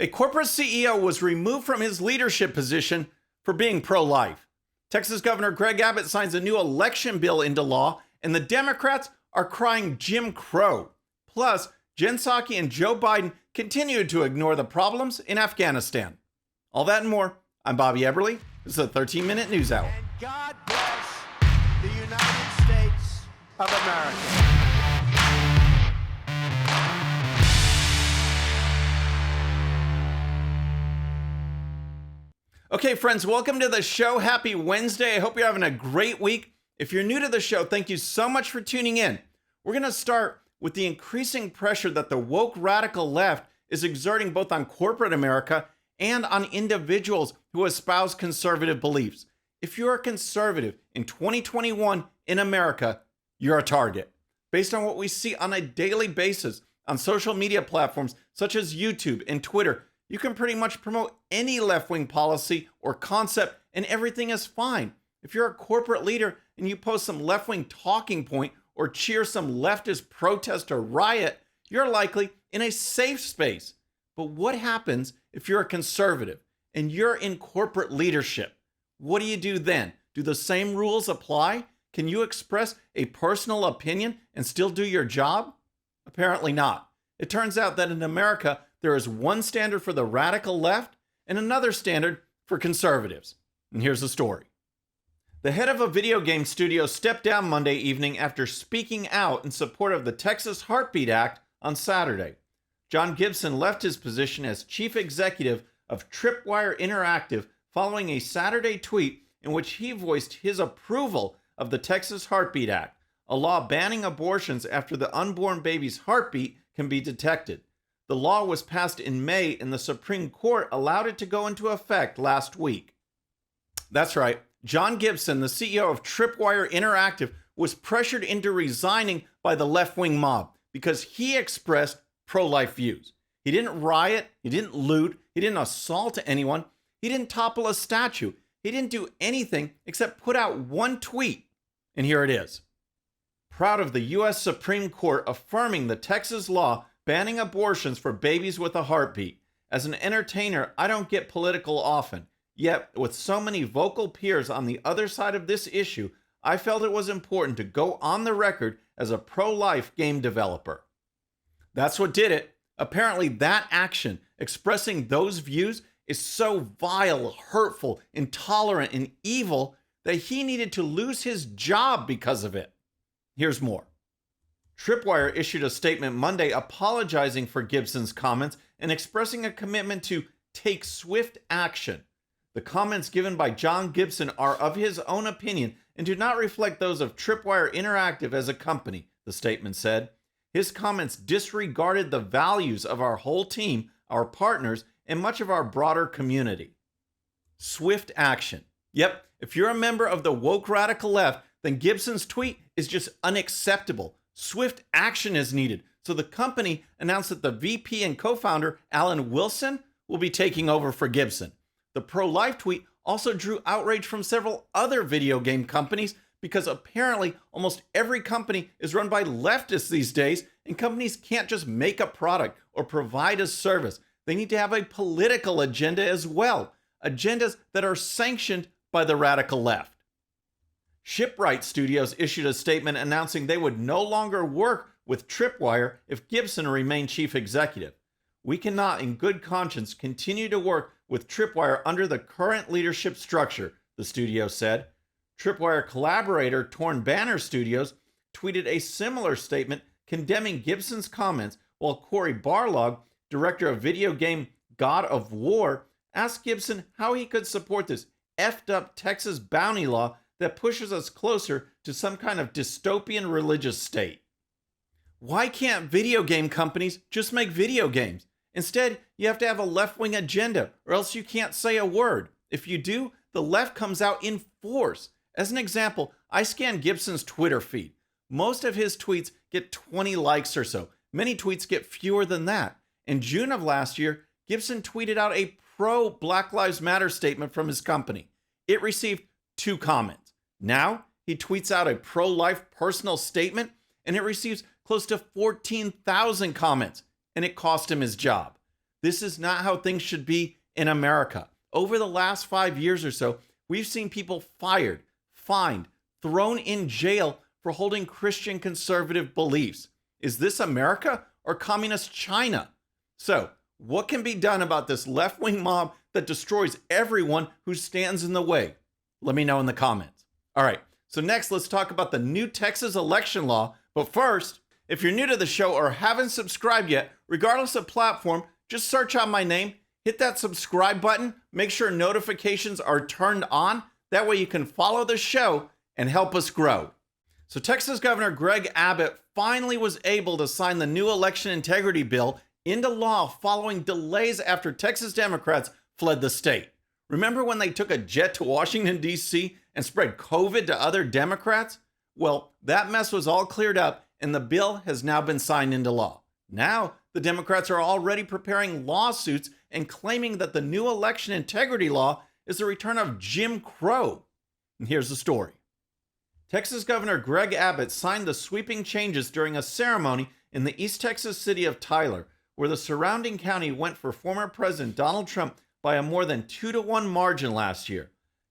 A corporate CEO was removed from his leadership position for being pro-life. Texas Governor Greg Abbott signs a new election bill into law, and the Democrats are crying Jim Crow. Plus, Jen Psaki and Joe Biden continue to ignore the problems in Afghanistan. All that and more. I'm Bobby Eberle. This is a 13-minute news hour. And God bless the United States of America. Okay, friends, welcome to the show. Happy Wednesday. I hope you're having a great week. If you're new to the show, thank you so much for tuning in. We're going to start with the increasing pressure that the woke radical left is exerting both on corporate America and on individuals who espouse conservative beliefs. If you're a conservative in 2021 in America, you're a target. Based on what we see on a daily basis on social media platforms such as YouTube and Twitter, you can pretty much promote any left-wing policy or concept and everything is fine. If you're a corporate leader and you post some left-wing talking point or cheer some leftist protest or riot, you're likely in a safe space. But what happens if you're a conservative and you're in corporate leadership? What do you do then? Do the same rules apply? Can you express a personal opinion and still do your job? Apparently not. It turns out that in America, there is one standard for the radical left and another standard for conservatives. And here's the story. The head of a video game studio stepped down Monday evening after speaking out in support of the Texas Heartbeat Act on Saturday. John Gibson left his position as chief executive of Tripwire Interactive following a Saturday tweet in which he voiced his approval of the Texas Heartbeat Act, a law banning abortions after the unborn baby's heartbeat can be detected. The law was passed in May and the Supreme Court allowed it to go into effect last week. That's right. John Gibson, the CEO of Tripwire Interactive, was pressured into resigning by the left-wing mob because he expressed pro-life views. He didn't riot, he didn't loot, he didn't assault anyone, he didn't topple a statue, he didn't do anything except put out one tweet. And here it is. Proud of the U.S. Supreme Court affirming the Texas law banning abortions for babies with a heartbeat. As an entertainer, I don't get political often. Yet, with so many vocal peers on the other side of this issue, I felt it was important to go on the record as a pro-life game developer. That's what did it. Apparently, that action, expressing those views, is so vile, hurtful, intolerant, and evil that he needed to lose his job because of it. Here's more. Tripwire issued a statement Monday apologizing for Gibson's comments and expressing a commitment to take swift action. The comments given by John Gibson are of his own opinion and do not reflect those of Tripwire Interactive as a company, the statement said. His comments disregarded the values of our whole team, our partners, and much of our broader community. Swift action. Yep, if you're a member of the woke radical left, then Gibson's tweet is just unacceptable. Swift action is needed. So the company announced that the VP and co-founder, Alan Wilson, will be taking over for Gibson. The pro-life tweet also drew outrage from several other video game companies because apparently almost every company is run by leftists these days, and companies can't just make a product or provide a service. They need to have a political agenda as well, agendas that are sanctioned by the radical left. Shipwright Studios issued a statement announcing they would no longer work with Tripwire if Gibson remained chief executive. We cannot, in good conscience, continue to work with Tripwire under the current leadership structure, the studio said. Tripwire collaborator Torn Banner Studios tweeted a similar statement condemning Gibson's comments, while Cory Barlog, director of video game God of War, asked Gibson how he could support this effed up Texas bounty law that pushes us closer to some kind of dystopian religious state. Why can't video game companies just make video games? Instead, you have to have a left-wing agenda, or else you can't say a word. If you do, the left comes out in force. As an example, I scanned Gibson's Twitter feed. Most of his tweets get 20 likes or so. Many tweets get fewer than that. In June of last year, Gibson tweeted out a pro-Black Lives Matter statement from his company. It received 2 comments. Now, he tweets out a pro-life personal statement, and it receives close to 14,000 comments, and it cost him his job. This is not how things should be in America. Over the last 5 years or so, we've seen people fired, fined, thrown in jail for holding Christian conservative beliefs. Is this America or communist China? So, what can be done about this left-wing mob that destroys everyone who stands in the way? Let me know in the comments. All right, so next let's talk about the new Texas election law. But first, if you're new to the show or haven't subscribed yet, regardless of platform, just search out my name, hit that subscribe button, make sure notifications are turned on. That way you can follow the show and help us grow. So Texas Governor Greg Abbott finally was able to sign the new election integrity bill into law following delays after Texas Democrats fled the state. Remember when they took a jet to Washington, D.C. and spread COVID to other Democrats? Well, that mess was all cleared up and the bill has now been signed into law. Now, the Democrats are already preparing lawsuits and claiming that the new election integrity law is the return of Jim Crow. And here's the story. Texas Governor Greg Abbott signed the sweeping changes during a ceremony in the East Texas city of Tyler, where the surrounding county went for former President Donald Trump by a more than 2-to-1 margin last year.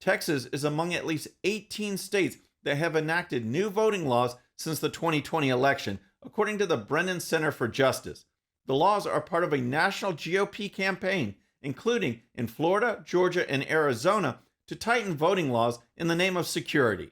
Texas is among at least 18 states that have enacted new voting laws since the 2020 election, according to the Brennan Center for Justice. The laws are part of a national GOP campaign, including in Florida, Georgia, and Arizona, to tighten voting laws in the name of security.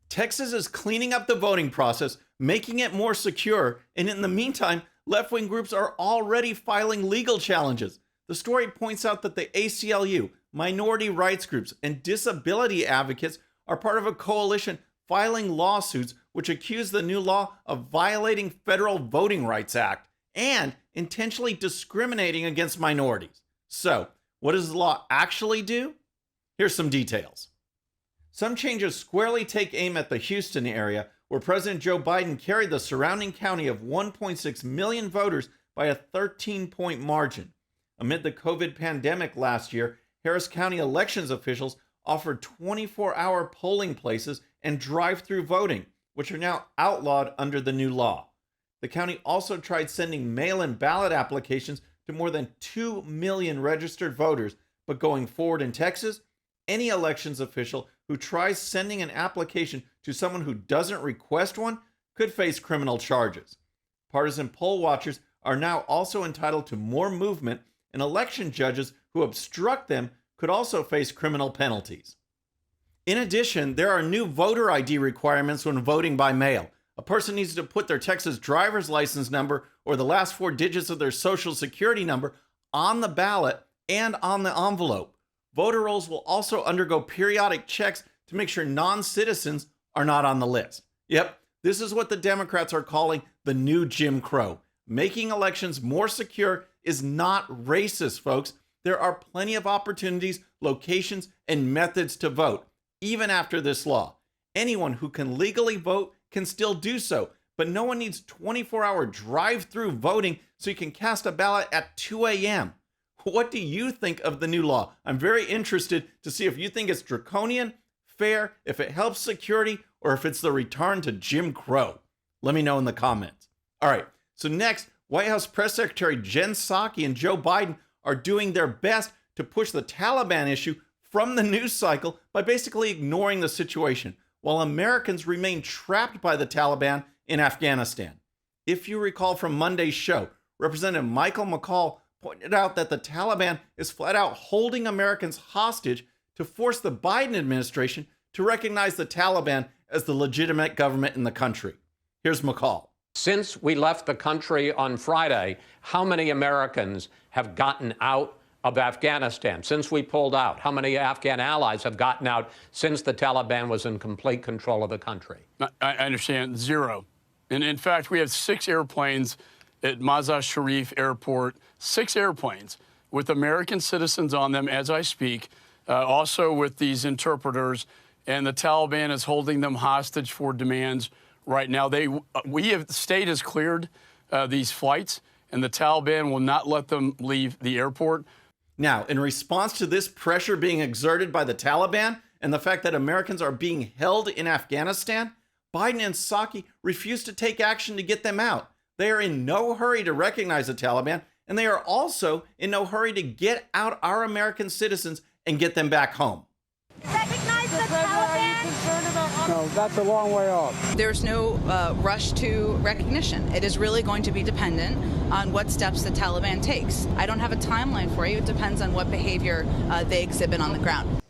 Texas is cleaning up the voting process, making it more secure, and in the meantime, left-wing groups are already filing legal challenges. The story points out that the ACLU, minority rights groups, and disability advocates are part of a coalition filing lawsuits which accuse the new law of violating Federal Voting Rights Act and intentionally discriminating against minorities. So, what does the law actually do? Here's some details. Some changes squarely take aim at the Houston area, where President Joe Biden carried the surrounding county of 1.6 million voters by a 13-point margin. Amid the COVID pandemic last year, Harris County elections officials offered 24-hour polling places and drive-through voting, which are now outlawed under the new law. The county also tried sending mail-in ballot applications to more than 2 million registered voters, but going forward in Texas, any elections official who tries sending an application to someone who doesn't request one could face criminal charges. Partisan poll watchers are now also entitled to more movement, and election judges who obstruct them could also face criminal penalties. In addition, there are new voter ID requirements when voting by mail. A person needs to put their Texas driver's license number or the last 4 digits of their social security number on the ballot and on the envelope. Voter rolls will also undergo periodic checks to make sure non-citizens are not on the list. Yep, this is what the Democrats are calling the new Jim Crow. Making elections more secure is not racist, folks. There are plenty of opportunities, locations, and methods to vote, even after this law. Anyone who can legally vote can still do so, but no one needs 24-hour drive-through voting so you can cast a ballot at 2 a.m. What do you think of the new law? I'm very interested to see if you think it's draconian, fair, if it helps security, or if it's the return to Jim Crow. Let me know in the comments. All right, so next, White House Press Secretary Jen Psaki and Joe Biden are doing their best to push the Taliban issue from the news cycle by basically ignoring the situation, while Americans remain trapped by the Taliban in Afghanistan. If you recall from Monday's show, Representative Michael McCaul pointed out that the Taliban is flat out holding Americans hostage to force the Biden administration to recognize the Taliban as the legitimate government in the country. Here's McCaul. Since we left the country on Friday, how many Americans have gotten out of Afghanistan since we pulled out? How many Afghan allies have gotten out since the Taliban was in complete control of the country? I understand, 0. And in fact, we have 6 airplanes at Mazar Sharif Airport, 6 airplanes with American citizens on them as I speak, also with these interpreters, and the Taliban is holding them hostage for demands right now. The state has cleared these flights, and the Taliban will not let them leave the airport. Now, in response to this pressure being exerted by the Taliban and the fact that Americans are being held in Afghanistan, Biden and Psaki refused to take action to get them out. They are in no hurry to recognize the Taliban, and they are also in no hurry to get out our American citizens and get them back home. Recognize the Taliban? No, that's a long way off. There's no rush to recognition. It is really going to be dependent on what steps the Taliban takes. I don't have a timeline for you. It depends on what behavior they exhibit on the ground.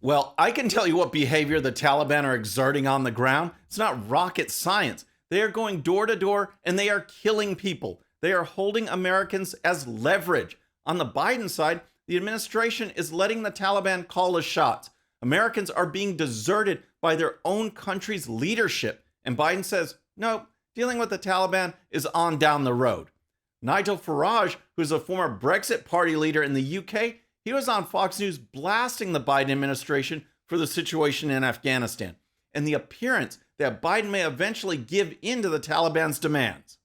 Well, I can tell you what behavior the Taliban are exerting on the ground. It's not rocket science. They are going door to door and they are killing people. They are holding Americans as leverage. On the Biden side, the administration is letting the Taliban call the shots. Americans are being deserted by their own country's leadership. And Biden says, no, dealing with the Taliban is on down the road. Nigel Farage, who's a former Brexit Party leader in the UK, he was on Fox News blasting the Biden administration for the situation in Afghanistan and the appearance that Biden may eventually give in to the Taliban's demands.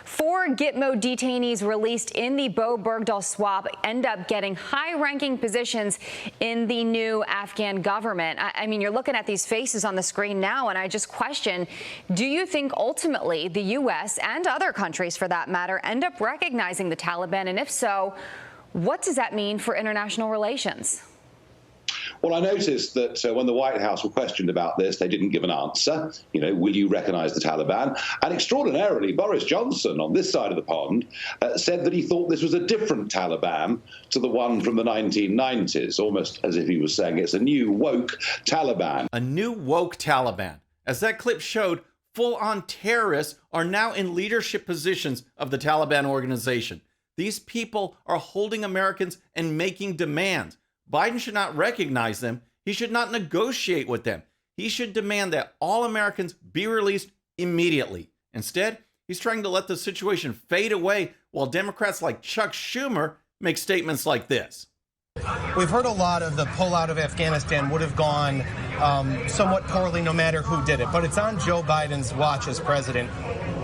4 Gitmo detainees released in the Bo Bergdahl swap end up getting high-ranking positions in the new Afghan government. I mean, you're looking at these faces on the screen now, and I just question, do you think ultimately the U.S. and other countries, for that matter, end up recognizing the Taliban? And if so, what does that mean for international relations? Well, I noticed that when the White House were questioned about this, they didn't give an answer. You know, will you recognize the Taliban? And extraordinarily, Boris Johnson on this side of the pond said that he thought this was a different Taliban to the one from the 1990s, almost as if he was saying it's a new woke Taliban. A new woke Taliban. As that clip showed, full-on terrorists are now in leadership positions of the Taliban organization. These people are holding Americans and making demands. Biden should not recognize them. He should not negotiate with them. He should demand that all Americans be released immediately. Instead, he's trying to let the situation fade away while Democrats like Chuck Schumer make statements like this. We've heard a lot of the pullout of Afghanistan would have gone somewhat poorly no matter who did it, but it's on Joe Biden's watch as president.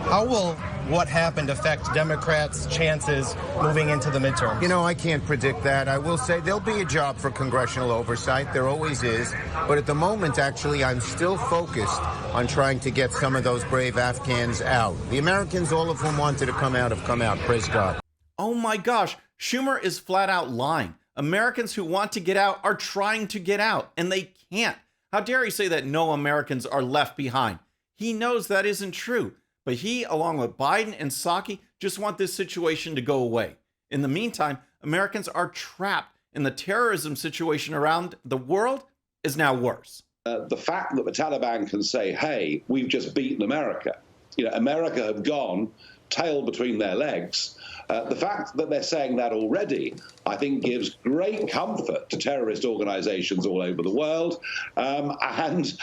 How will what happened affect Democrats' chances moving into the midterms? You know, I can't predict that. I will say there'll be a job for congressional oversight. There always is. But at the moment, actually, I'm still focused on trying to get some of those brave Afghans out. The Americans, all of whom wanted to come out, have come out. Praise God. Oh my gosh, Schumer is flat out lying. Americans who want to get out are trying to get out, and they can't. How dare he say that no Americans are left behind? He knows that isn't true. But he, along with Biden and Psaki, just want this situation to go away. In the meantime, Americans are trapped, and the terrorism situation around the world is now worse. The fact that the Taliban can say, hey, we've just beaten America. You know, America have gone tail between their legs. The fact that they're saying that already, I think, gives great comfort to terrorist organizations all over the world. And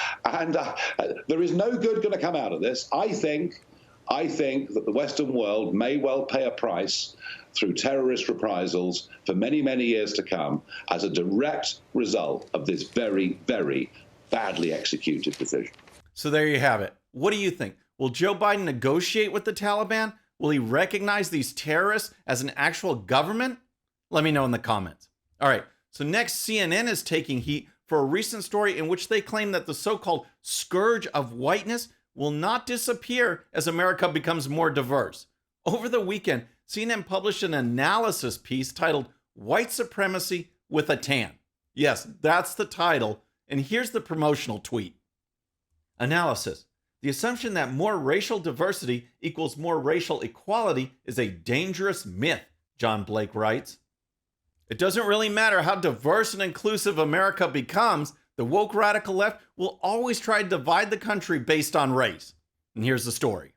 there is no good going to come out of this. I think that the Western world may well pay a price through terrorist reprisals for many, many years to come as a direct result of this very, very badly executed decision. So there you have it. What do you think? Will Joe Biden negotiate with the Taliban? Will he recognize these terrorists as an actual government? Let me know in the comments. All right, so next, CNN is taking heat for a recent story in which they claim that the so-called scourge of whiteness will not disappear as America becomes more diverse. Over the weekend, CNN published an analysis piece titled White Supremacy with a Tan. Yes, that's the title, and here's the promotional tweet. Analysis. The assumption that more racial diversity equals more racial equality is a dangerous myth, John Blake writes. It doesn't really matter how diverse and inclusive America becomes, the woke radical left will always try to divide the country based on race. And here's the story.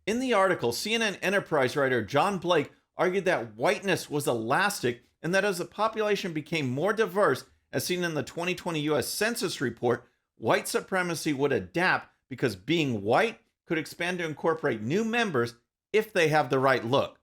In the article, CNN Enterprise writer John Blake argued that whiteness was elastic and that as the population became more diverse, as seen in the 2020 U.S. Census report, white supremacy would adapt because being white could expand to incorporate new members if they have the right look.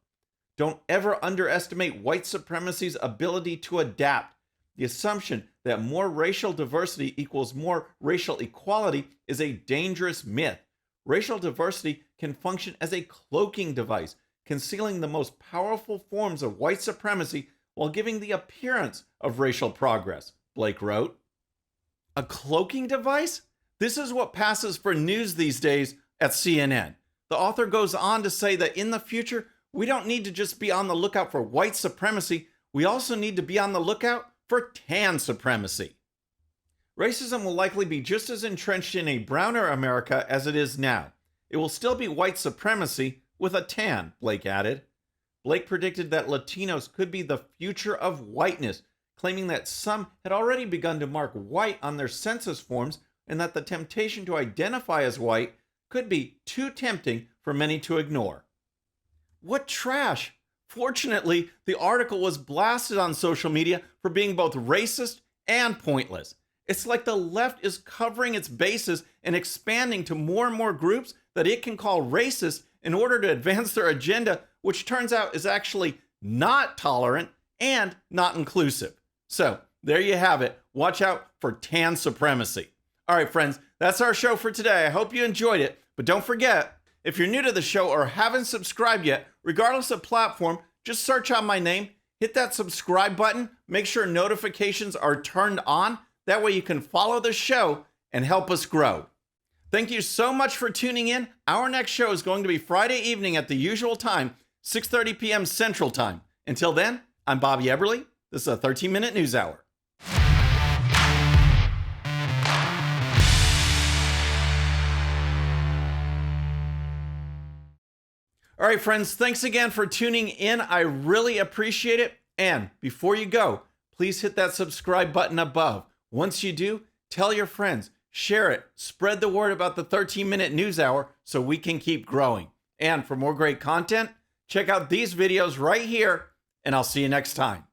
Don't ever underestimate white supremacy's ability to adapt. The assumption that more racial diversity equals more racial equality is a dangerous myth. Racial diversity can function as a cloaking device, concealing the most powerful forms of white supremacy while giving the appearance of racial progress, Blake wrote. A cloaking device? This is what passes for news these days at CNN. The author goes on to say that in the future, we don't need to just be on the lookout for white supremacy. We also need to be on the lookout for tan supremacy. Racism will likely be just as entrenched in a browner America as it is now. It will still be white supremacy with a tan, Blake added. Blake predicted that Latinos could be the future of whiteness, claiming that some had already begun to mark white on their census forms and that the temptation to identify as white could be too tempting for many to ignore. What trash! Fortunately, the article was blasted on social media for being both racist and pointless. It's like the left is covering its bases and expanding to more and more groups that it can call racist in order to advance their agenda, which turns out is actually not tolerant and not inclusive. So there you have it. Watch out for tan supremacy. All right, friends, that's our show for today. I hope you enjoyed it. But don't forget, if you're new to the show or haven't subscribed yet, regardless of platform, just search out my name, hit that subscribe button, make sure notifications are turned on. That way you can follow the show and help us grow. Thank you so much for tuning in. Our next show is going to be Friday evening at the usual time, 6:30 p.m. Central Time. Until then, I'm Bobby Eberle. This is a 13-minute news hour. All right, friends, thanks again for tuning in. I really appreciate it. And before you go, please hit that subscribe button above. Once you do, tell your friends, share it, spread the word about the 13-minute news hour so we can keep growing. And for more great content, check out these videos right here, and I'll see you next time.